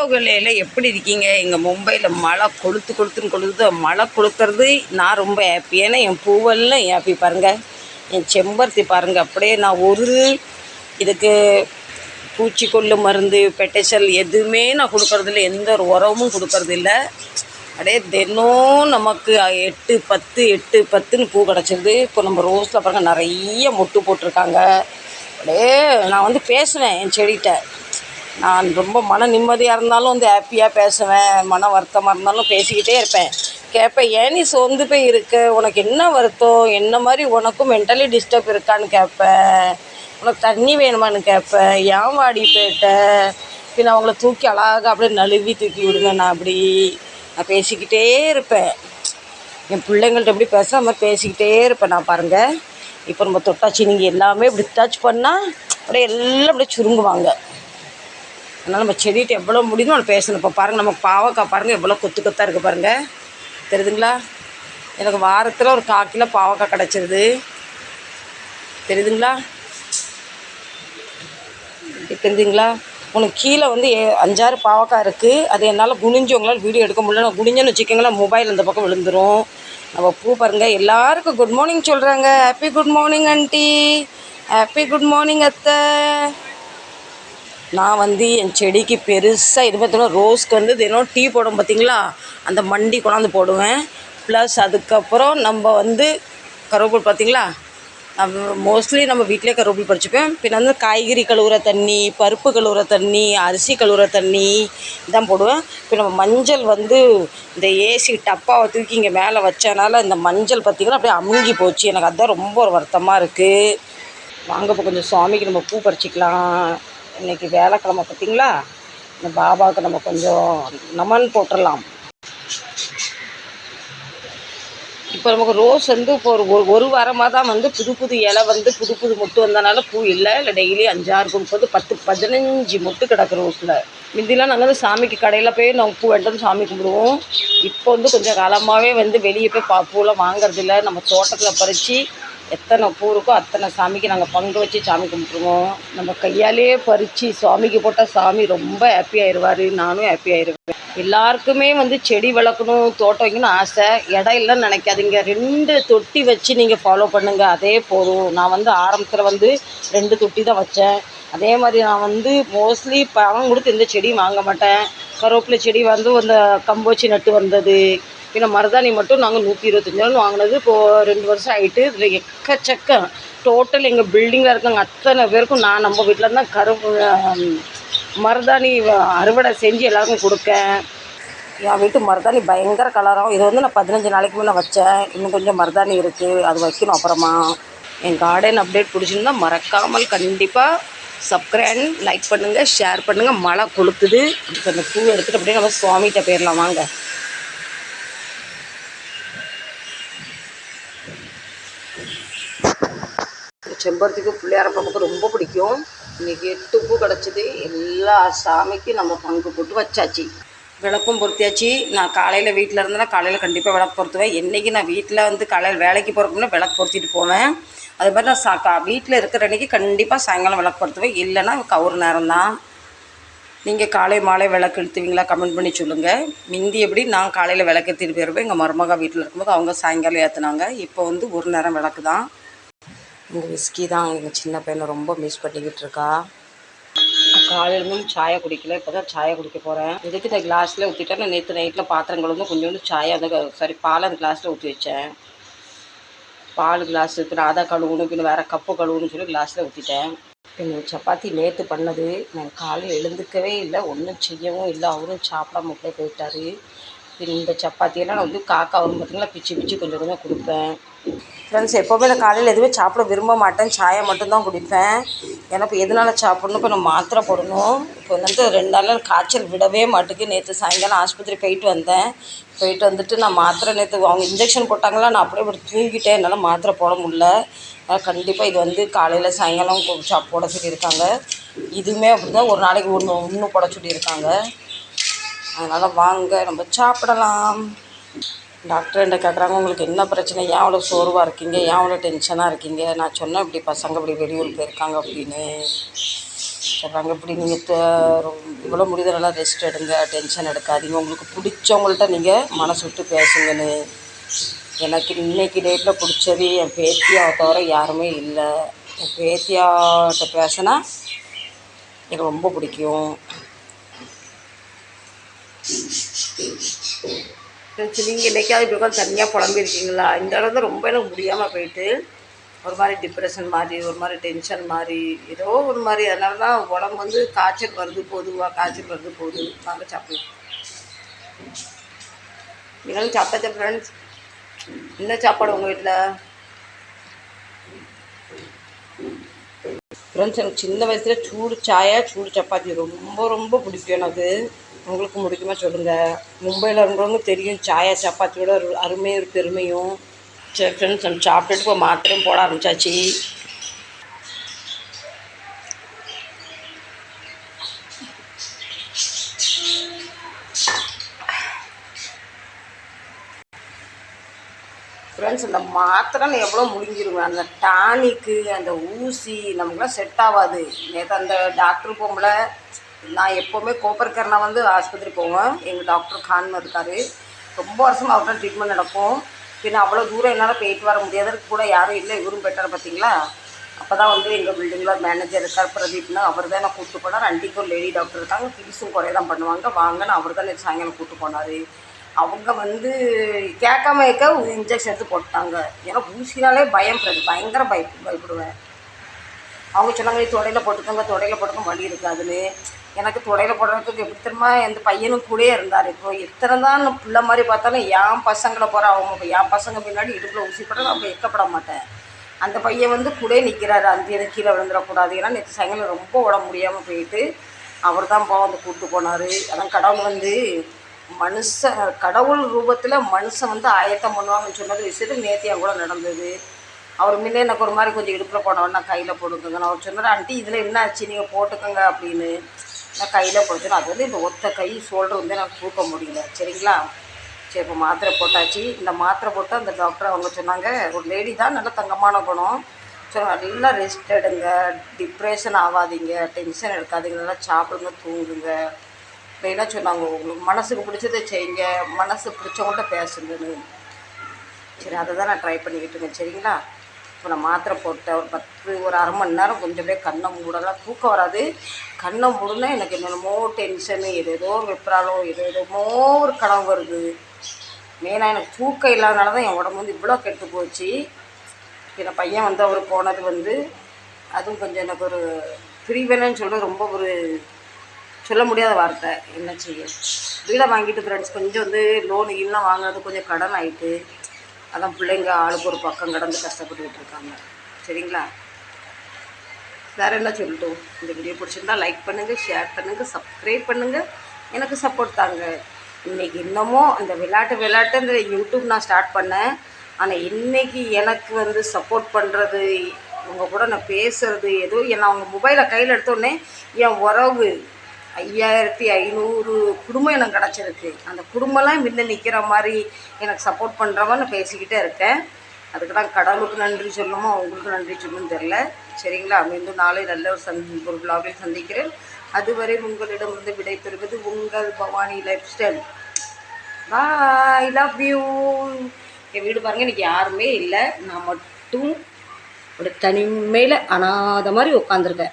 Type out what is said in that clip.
உலகளேல எப்படி இருக்கீங்க? எங்கள் மும்பையில் மழை கொளுத்துன்னு மழை கொளுத்துறது நான் ரொம்ப ஹாப்பி. ஏன்னா என் பூவெல்லாம் ஹாப்பி பாருங்கள். என் செம்பருத்தி பாருங்கள், அப்படியே நான் இதுக்கு பூச்சிக்கொல்லு மருந்து பெட்டைசல் எதுவுமே நான் கொடுக்கறதில்ல, எந்த ஒரு உரமும் கொடுக்கறதில்ல. அப்படியே தினம் நமக்கு 8-10 பூ கிடச்சிருது. இப்போ நம்ம ரோஸில் பாருங்கள் நிறைய மொட்டு போட்டிருக்காங்க. அப்படியே நான் பேசுவேன் என் செடிகிட்ட. நான் ரொம்ப மன நிம்மதியாக இருந்தாலும் ஹாப்பியாக பேசுவேன், மன வருத்தமாக இருந்தாலும் பேசிக்கிட்டே இருப்பேன். கேட்பேன், ஏன் நீ சோர்ந்து போய் இருக்க, உனக்கு என்ன வருத்தம், என்ன மாதிரி உனக்கும் மென்டலி டிஸ்டர்ப் இருக்கான்னு கேட்பேன், உனக்கு தண்ணி வேணுமான்னு கேட்பேன், ஏன் வாடி போயிட்ட, பின்ன அவங்கள தூக்கி அழகாக அப்படியே நழுவி தூக்கி விடுங்க. நான் பேசிக்கிட்டே இருப்பேன். என் பிள்ளைங்கள்ட்ட எப்படி பேசுகிற மாதிரி பேசிக்கிட்டே இருப்பேன் நான் பாருங்கள். இப்போ நம்ம தொட்டாச்சு, நீங்கள் எல்லாமே இப்படி டச் பண்ணால் அப்படியே எல்லாம் அப்படியே சுருங்குவாங்க. அதனால் நம்ம செடிகிட்ட எவ்வளோ முடியுமோ அதை பேசணும். இப்போ பாருங்கள், நம்ம பாவக்காய் பாருங்கள் எவ்வளோ கொத்தாக இருக்குது பாருங்கள், தெரியுதுங்களா? எனக்கு வாரத்தில் ஒரு 1/4 கிலோ பாவக்காய் கிடச்சிருது, தெரியுதுங்களா? தெரிஞ்சுங்களா? உனக்கு கீழே 5-6 பாவக்காய் இருக்குது. அது என்னால் குனிஞ்சு உங்களால் வீடியோ எடுக்க முடியல. நான் குனிஞ்சேன்னு வச்சுக்கோங்களேன், மொபைல் இந்த பக்கம் விழுந்துடும். நம்ம பூ பாருங்கள், எல்லாருக்கும் குட் மார்னிங் சொல்கிறாங்க. Happy good morning aunty, happy good morning அத்தை. நான் என் செடிக்கு பெருசாக இது பார்த்தோன்னா ரோஸ்க்கு தினம் டீ போடும் பார்த்திங்களா, அந்த மண்டி கொண்டாந்து போடுவேன். ப்ளஸ் அதுக்கப்புறம் நம்ம கருவேப்பில் பார்த்திங்களா, மோஸ்ட்லி நம்ம வீட்டிலே கருவேப்பில் பறிச்சுப்பேன். பின்ன காய்கறி கழுவுற தண்ணி, பருப்பு கழுவுற தண்ணி, அரிசி கழுவுற தண்ணி இதான் போடுவேன். இப்போ நம்ம மஞ்சள் இந்த ஏசி டப்பாவை தூக்கி இங்கே மேலே வச்சனால இந்த மஞ்சள் பார்த்திங்கன்னா அப்படியே அமுங்கி போச்சு. எனக்கு அதுதான் ரொம்ப ஒரு வருத்தமாக இருக்குது. வாங்க இப்போ கொஞ்சம் சுவாமிக்கு நம்ம பூ பறிச்சிக்கலாம். இன்றைக்கி வேலைக்கிழமை பார்த்திங்களா, இந்த பாபாவுக்கு நம்ம கொஞ்சம் நமன் போட்டுடலாம். இப்போ நமக்கு ரோஸ் இப்போ ஒரு வாரமாக தான் புது இலை புது மொட்டு வந்தனால பூ இல்லை டெய்லி 5-6 30 10-15 மொட்டு கிடக்கு ரோஸில். முந்திலாம் நாங்கள் சாமிக்கு கடையில் போய் நாங்கள் பூ எடுத்து சாமி கும்பிடுவோம். இப்போ கொஞ்சம் காலமாகவே வெளியே போய் பூலாம் வாங்குறதில்ல. நம்ம தோட்டத்தில் பறித்து எத்தனை பூ இருக்கோ அத்தனை சாமிக்கு நாங்கள் பங்கு வச்சு சாமி கும்பிட்ருவோம். நம்ம கையாலே பறித்து சாமிக்கு போட்டால் சாமி ரொம்ப ஹாப்பி ஆயிடுவார், நானும் ஹாப்பி ஆயிடுவேன். எல்லாருக்குமே செடி வளர்க்கணும், தோட்டம் வைக்கணும் ஆசை. இடம் இல்லைன்னு நினைக்காதீங்க, 2 தொட்டி வச்சு நீங்கள் ஃபாலோ பண்ணுங்கள், அதே போதும். நான் ஆரம்பத்தில் 2 தொட்டி தான் வச்சேன். அதே மாதிரி நான் மோஸ்ட்லி பணம் கொடுத்து எந்த செடியும் வாங்க மாட்டேன். கருவேப்பிலை செடி அந்த கம்பு வச்சு நட்டு வந்தது. பின்ன மருதாணி மட்டும் நாங்கள் 125 வாங்கினது. இப்போது 2 வருஷம் ஆகிட்டு. இதில் எக்கச்சக்கம் டோட்டல் எங்கள் பில்டிங்கில் இருக்கவங்க அத்தனை பேருக்கும் நான் நம்ம வீட்டில் தான் மருதாணி அறுவடை செஞ்சு எல்லாருக்கும் கொடுக்கேன். என் வீட்டு மருதாணி பயங்கர கலராகும். இது நான் 15 நாளைக்கு முன்னே வச்சேன். இன்னும் கொஞ்சம் மருதாணி இருக்குது, அது வைக்கணும். அப்புறமா என் கார்டன் அப்டேட் பிடிச்சிருந்தா மறக்காமல் கண்டிப்பாக சப்ஸ்கிரைப், லைக் பண்ணுங்கள், ஷேர் பண்ணுங்கள். மழை கொளுத்துது. இப்போ அந்த பூ எடுத்துகிட்டு அப்படியே நம்ம சுவாமிகிட்ட போயிடலாம் வாங்க. செம்பருத்திக்கு பிள்ளையாரப்பனுக்கு ரொம்ப பிடிக்கும். இன்றைக்கி 8 பூ கிடச்சிது. எல்லா சாமிக்கும் நம்ம பங்கு போட்டு வச்சாச்சு. விளக்கும் பொருத்தியாச்சு. நான் காலையில் வீட்டில் இருந்தேன்னா காலையில் கண்டிப்பாக விளக்கு பொருத்துவேன். என்றைக்கு நான் வீட்டில் காலையில் வேலைக்கு போகிறதுக்குன்னா விளக்கு பொருத்திட்டு போவேன். அது மாதிரி நான் வீட்டில் இருக்கிற அன்றைக்கி கண்டிப்பாக சாயங்காலம் விளக்கு பொருத்துவேன். இல்லைன்னா ஒரு நேரம் தான். நீங்கள் காலை மாலை விளக்கு எடுத்துவீங்களா? கமெண்ட் பண்ணி சொல்லுங்கள். முந்தி எப்படி நான் காலையில் விளக்கு ஏற்றிட்டு போயிடுவேன். எங்கள் மருமக வீட்டில் இருக்கும்போது அவங்க சாயங்காலம் ஏற்றுனாங்க. இப்போ ஒரு நேரம் விளக்கு தான். இந்த விஸ்கி தான் எங்கள் சின்ன பையனை ரொம்ப மிஸ் பண்ணிக்கிட்டு இருக்கா. காலையிலேருந்து சாயை குடிக்கல, இப்போ தான் சாயை குடிக்க போகிறேன். இதுக்கு இந்த கிளாஸில் ஊற்றிட்டேன். நான் நேற்று நைட்டில் பாத்திரங்கள் கொஞ்சோண்டு சாயை பால் அந்த கிளாஸில் ஊற்றி வச்சேன். பால் கிளாஸ் பின்ன அதை கழுவுணும், பின்ன வேறு கப்பு கழுவுன்னு சொல்லி கிளாஸில் ஊற்றிட்டேன். பின்ன சப்பாத்தி நேற்று பண்ணது. நான் காலையில் எழுந்துக்கவே இல்லை, ஒன்றும் செய்யவும் இல்லை. அவரும் சாப்பிடாம அப்படியே போயிட்டார். பின் இந்த சப்பாத்தியெல்லாம் நான் காக்கா வரும் பார்த்திங்களா, பிச்சு கொஞ்சம் கொஞ்சம் கொடுப்பேன். ஃப்ரெண்ட்ஸ், எப்போவுமே நான் காலையில் எதுவுமே சாப்பிட விரும்ப மாட்டேன், சாயை மட்டும்தான் குடிப்பேன். எனக்கு எதனால் சாப்பிட்ணும், இப்போ நான் மாத்திரை போடணும். இப்போ 2 நாளில் காய்ச்சல் விடவே மாட்டுக்கு. நேற்று சாயங்காலம் ஆஸ்பத்திரி போயிட்டு வந்தேன். போயிட்டு வந்துட்டு நான் மாத்திரை நேற்று அவங்க இன்ஜெக்ஷன் போட்டாங்களா, நான் அப்படியே இப்படி தூங்கிட்டேன். என்னால் மாத்திரை போட முடியல. கண்டிப்பாக இது காலையில் சாயங்காலம் போட சொல்லியிருக்காங்க. இதுவுமே அப்படி தான், ஒரு நாளைக்கு ஒன்று போட சொல்லியிருக்காங்க. அதனால் வாங்க நம்ம சாப்பிடலாம். டாக்டர் என்ன கேட்குறாங்க, உங்களுக்கு என்ன பிரச்சனை, ஏன் அவ்வளோ சோர்வாக இருக்கீங்க, ஏன் அவ்வளோ டென்ஷனாக இருக்கீங்க? நான் சொன்னேன் இப்படி பசங்க இப்படி வெளியூர் போயிருக்காங்க அப்படின்னு. சொல்கிறாங்க இப்படி நீங்கள் இவ்வளோ முடியுது நல்லா ரெஸ்ட் எடுங்க, டென்ஷன் எடுக்காதீங்க, உங்களுக்கு பிடிச்சவங்கள்ட்ட நீங்கள் மனசு விட்டு பேசுங்கன்னு. எனக்கு இன்றைக்கி டேட்டில் பிடிச்சது என் பேத்தியாவை தவிர யாருமே இல்லை. என் பேத்தியாட்ட பேசினா எனக்கு ரொம்ப பிடிக்கும். நீங்கள் இன்றைக்காவது இப்படி உட்காந்து தனியாக புலம்பிருக்கீங்களா? இந்த அளவு தான் ரொம்ப எனக்கு முடியாமல் போயிட்டு ஒரு மாதிரி டிப்ரெஷன் மாதிரி, ஒரு மாதிரி டென்ஷன் மாதிரி, ஏதோ ஒரு மாதிரி. அதனால தான் உடம்பு வந்து காய்ச்சல் வருது காய்ச்சல் வருது போகுது. வாங்க சாப்பிடலாம். நீங்களும் சாப்பிட்டாச்சா ஃப்ரெண்ட்ஸ்? என்ன சாப்பாடு உங்கள் வீட்டில்? ஃப்ரெண்ட்ஸ், எனக்கு சின்ன வயசில் சூடு சாயா சூடு சப்பாத்தி ரொம்ப ரொம்ப பிடிக்கும் எனக்கு. உங்களுக்கு பிடிக்குமா சொல்லுங்கள். மும்பையில் இருக்கிறவங்க தெரியும் சாயா சப்பாத்தியோட ஒரு அருமையும் ஒரு பெருமையும். சரி ஃப்ரெண்ட்ஸ், நம்ம சாப்பிட்டுட்டு இப்போ மாத்திரையும் போட ஆரம்பித்தாச்சு. ஃப்ரெண்ட்ஸ், இந்த மாத்திரை நான் எவ்வளோ முழுங்கிடுவேன். அந்த டானிக்கு அந்த ஊசி நமக்குலாம் செட் ஆகாது. நேற்று அந்த டாக்டர் போகல. நான் எப்போவுமே கோப்பர்கர்னா வந்து ஆஸ்பத்திரி போவேன். எங்கள் டாக்டர் கான் இருக்கார். ரொம்ப வருஷமாக அவர்கிட்ட ட்ரீட்மெண்ட் நடக்கும். பின்ன அவ்வளோ தூரம் என்னால் போயிட்டு வர முடியாததுக்கு கூட யாரும் இல்லை. இவரும் பெட்டர் பார்த்தீங்களா. அப்போ தான் வந்து எங்கள் பில்டிங்கில் மேனேஜர் இருக்கார் பிரதீப்னு. அவர் தான் நான் கூப்பிட்டு போனார். அன்றைக்கு ஒரு லேடி டாக்டர் இருக்காங்க, ஃபீஸும் குறைய தான் பண்ணுவாங்க. வாங்கன்னு அவர் தான் நேற்று சாயங்காலம் கூப்பிட்டு போனார். அவங்க வந்து கேட்காம இன்ஜெக்ஷன் எடுத்து போட்டாங்க. ஏன்னா ஊசினாலே பயம், பயங்கர பயப்படுவேன். அவங்க சொன்னாங்க தொடையில் போட்டுக்கோங்க வலி இருக்காதுன்னு. எனக்கு தொடையில் போடுறதுக்கு எப்படி தெரியுமா, எந்த பையனும் கூட இருந்தார். இப்போ எத்தனை தான் பிள்ளை மாதிரி பார்த்தாலும் என் பசங்களை போகிற அவங்க என் பசங்க பின்னாடி இடுப்பில் ஊசி போட்டால் நான் வைக்கப்பட மாட்டேன். அந்த பையன் வந்து கூட நிற்கிறாரு, அந்த எனக்கு கீழே விழுந்துடக்கூடாது. ஏன்னா நேற்று சாயங்காலம் ரொம்ப உடம்பு முடியாமல் போயிட்டு அவர் தான் வந்து கூப்பிட்டு போனார். அதான் கடவுள் வந்து கடவுள் ரூபத்தில் மனுஷன் வந்து ஆயத்தம் பண்ணுவாங்கன்னு சொன்னது விஷயத்தில் நேற்று என் கூட நடந்தது. அவர் முன்னே எனக்கு ஒரு மாதிரி கொஞ்சம் இடுப்பில் போனவொன்னா கையில் போட்டுக்கோங்க. நான் அவர் சொன்னார், ஆண்டி இதில் என்ன ஆச்சு நீங்கள் போட்டுக்கோங்க அப்படின்னு. நான் கையில் போட்டுக்கணும். அது வந்து இந்த ஒத்த கை ஷோல்டர் வந்து எனக்கு தூக்க முடியல. சரிங்களா. சரி, இப்போ மாத்திரை போட்டாச்சு. இந்த மாத்திரை போட்டு அந்த டாக்டர் அவங்க சொன்னாங்க, ஒரு லேடி தான், நல்ல தங்கமான குணம். ஸோ நல்லா ரெஸ்ட் எடுங்க, டிப்ரெஷன் ஆகாதீங்க, டென்ஷன் எடுக்காதீங்க, நல்லா சாப்பிடுங்க, தூங்குங்க அப்படின்னா சொன்னாங்க. உங்களுக்கு மனசுக்கு பிடிச்சதை செய்யுங்க, மனசு பிடிச்சவங்கள்ட்ட பேசுங்கன்னு. சரி, அதை தான் நான் ட்ரை பண்ணிக்கிட்டு இருக்கேன். சரிங்களா. இப்போ நான் மாத்திரை போட்டேன். ஒரு அரை மணி நேரம் கொஞ்சம் அப்படியே கண்ணை மூடலாம். தூக்கம் வராது. கண்ணை மூடுனா எனக்கு என்னென்னமோ டென்ஷனு, ஏதேதோ வெப்ராலோ, ஏதோமோ ஒரு கனவு வருது. மெயினாக எனக்கு தூக்கம் இல்லாதனால தான் என் உடம்பு வந்து இவ்வளோ கெட்டு போச்சு. என் பையன் வந்து அவர் போனது வந்து அதுவும் கொஞ்சம் எனக்கு ஒரு பிரிவினைன்னு சொல்லிட்டு ரொம்ப ஒரு சொல்ல முடியாத வார்த்தை. என்ன செய்ய, வீடை வாங்கிட்டு ஃப்ரெண்ட்ஸ் கொஞ்சம் வந்து லோனு கீழெலாம் வாங்கினது கொஞ்சம் கடன் ஆகிட்டு, அதான் பிள்ளைங்க ஆளுக்கு ஒரு பக்கம் கடந்து கஷ்டப்பட்டுக்கிட்டு இருக்காங்க. சரிங்களா. வேறு என்ன சொல்லட்டும். இந்த வீடியோ பிடிச்சிருந்தா லைக் பண்ணுங்கள், ஷேர் பண்ணுங்கள், சப்ஸ்கிரைப் பண்ணுங்கள், எனக்கு சப்போர்ட் தாங்க. இன்றைக்கி இன்னமும் அந்த விளையாட்டு இந்த யூடியூப் நான் ஸ்டார்ட் பண்ணேன். ஆனால் இன்றைக்கி எனக்கு வந்து சப்போர்ட் பண்ணுறது, உங்கள் கூட நான் பேசுகிறது, ஏதோ நான் அவங்க மொபைலை கையில் எடுத்தோடனே என் உறவு 5500 குடும்பம் எனக்கு கிடச்சிருக்கு. அந்த குடும்பம்லாம் முன்ன நிற்கிற மாதிரி எனக்கு சப்போர்ட் பண்ணுறவன் நான் பேசிக்கிட்டே இருக்கேன். அதுக்கு தான் கடவுளுக்கு நன்றி சொல்லணுமோ அவங்களுக்கு நன்றி சொல்லணும்னு தெரில. சரிங்களா. மீண்டும் நாளை நல்ல ஒரு விழாவில் சந்திக்கிறேன். அதுவரை உங்களிடமிருந்து விடைபெறுவது உங்கள் Bhavani life style. Bye, love you. என் வீடு பாருங்கள், இன்றைக்கி யாருமே இல்லை. நான் மட்டும் ஒரு தனிமையில் அனாத மாதிரி உட்காந்துருக்கேன்.